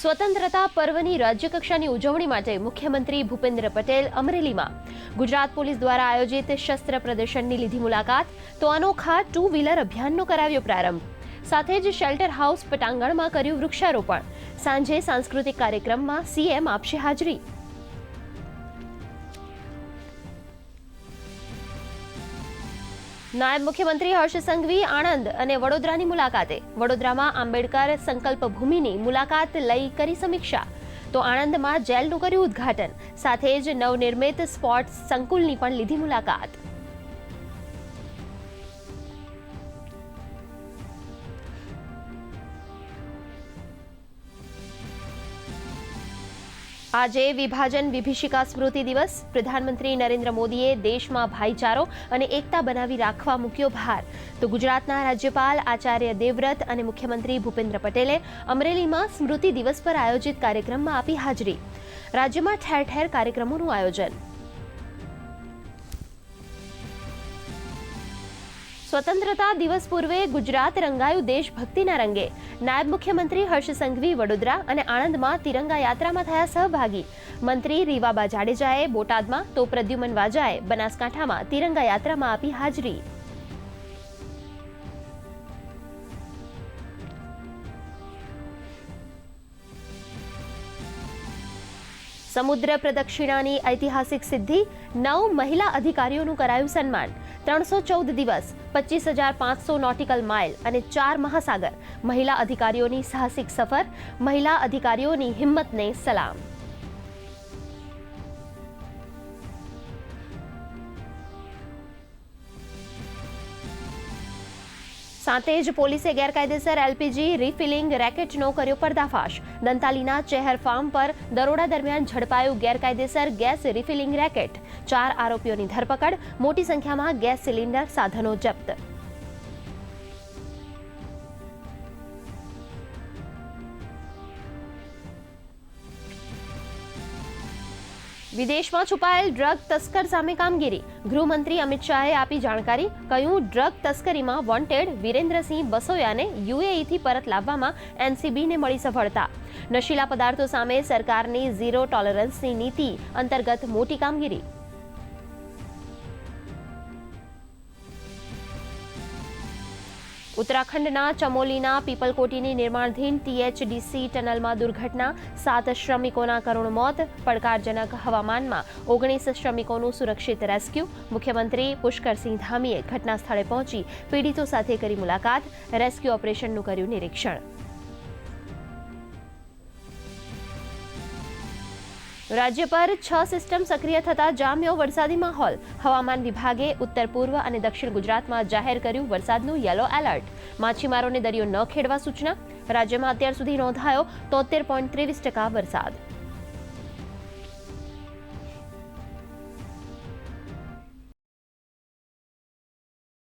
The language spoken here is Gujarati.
સ્વતંત્રતા પર્વની રાજ્યકક્ષાની ઉજવણી માટે મુખ્યમંત્રી ભૂપેન્દ્ર પટેલ અમરેલીમાં ગુજરાત પોલીસ દ્વારા આયોજિત શસ્ત્ર પ્રદર્શનની લીધી મુલાકાત તો અનોખા ટુ વ્હીલર અભિયાનનો કરાવ્યો પ્રારંભ. સાથે જ શેલ્ટર હાઉસ પટાંગણમાં કર્યું વૃક્ષારોપણ. સાંજે સાંસ્કૃતિક કાર્યક્રમમાં સીએમ આપશે હાજરી. નાયબ મુખ્યમંત્રી હર્ષ સંઘવી આણંદ અને વડોદરાની મુલાકાતે. વડોદરામાં આંબેડકર સંકલ્પ ભૂમિની મુલાકાત લઈ કરી સમીક્ષા તો આણંદમાં જેલનું કર્યું ઉદ્ઘાટન. સાથે જ નવનિર્મિત સ્પોર્ટ્સ સંકુલની પણ લીધી મુલાકાત. આજે વિભાજન વિભીષિકા સ્મૃતિ દિવસ. પ્રધાનમંત્રી નરેન્દ્ર મોદીએ દેશમાં ભાઈચારો અને એકતા બનાવી રાખવા મૂક્યો ભાર. તો ગુજરાતના રાજ્યપાલ આચાર્ય દેવવ્રત અને મુખ્યમંત્રી ભૂપેન્દ્ર પટેલે અમરેલીમાં સ્મૃતિ દિવસ પર આયોજિત કાર્યક્રમમાં આપી હાજરી. રાજ્યમાં ઠેર ઠેર કાર્યક્રમોનું આયોજન. સ્વતંત્રતા દિવસ પૂર્વે ગુજરાત રંગાયું દેશભક્તિના રંગે. નાયબ મુખ્યમંત્રી હર્ષ સંઘવી વડોદરા અને આણંદમાં તિરંગા યાત્રામાં થયા સહભાગી. મંત્રી રીવાબા જાડેજાએ બોટાદમાં તો પ્રદ્યુમન વાજાએ બનાસકાંઠામાં તિરંગા યાત્રામાં આપી હાજરી. સમુદ્ર પ્રદક્ષિણાની ઐતિહાસિક સિદ્ધિ. 9 મહિલા અધિકારીઓનું કરાયું સન્માન. 314 દિવસ, 25,500 નોટિકલ માઇલ અને 4 મહાસાગર. મહિલા અધિકારીઓની સાહસિક સફર. મહિલા અધિકારીઓની હિંમતને સલામ. સાથે જ પોલીસે ગેરકાયદેસર એલપીજી રિફિલિંગ રેકેટનો કર્યો પર્દાફાશ. દંતાલીના ચેહર ફાર્મ પર દરોડા દરમિયાન ઝડપાયું ગેરકાયદેસર ગેસ રિફિલિંગ રેકેટ. 4 આરોપીઓની ધરપકડ. મોટી સંખ્યામાં ગેસ સિલિન્ડર સાધનો જપ્ત. વિદેશમાં છુપાયેલ ડ્રગ તસ્કર સામે કામગીરી. ગૃહમંત્રી અમિત શાહે આપી જાણકારી. કહ્યું, ડ્રગ તસ્કરીમાં વોન્ટેડ વિરેન્દ્રસિંહ બસોયાને યુએઈથી પરત લાવવામાં એનસીબીને મળી સફળતા. નશીલા પદાર્થો સામે સરકારની ઝીરો ટોલરન્સની નીતિ અંતર્ગત મોટી કામગીરી. ઉત્તરાખંડના ચમોલીના પીપલકોટીની નિર્માણધીન ટીએચડીસી ટનલમાં દુર્ઘટના. 7 શ્રમિકોના કરુણ મોત. પડકારજનક હવામાનમાં 19 શ્રમિકોનું સુરક્ષિત રેસ્ક્યુ. મુખ્યમંત્રી પુષ્કરસિંહ ધામીએ ઘટના સ્થળે પહોંચી પીડિતો સાથે કરી મુલાકાત. રેસ્ક્યુ ઓપરેશનનું કર્યું નિરીક્ષણ. રાજ્ય પર 6 સિસ્ટમ સક્રિય થતા જામ્યો વરસાદી માહોલ. હવામાન વિભાગે ઉત્તર પૂર્વ અને દક્ષિણ ગુજરાતમાં જાહેર કર્યું વરસાદનું યલો એલર્ટ. માછીમારોને દરિયો ન ખેડવા સૂચના. રાજ્યમાં અત્યાર સુધી નોંધાયો 73.23% વરસાદ.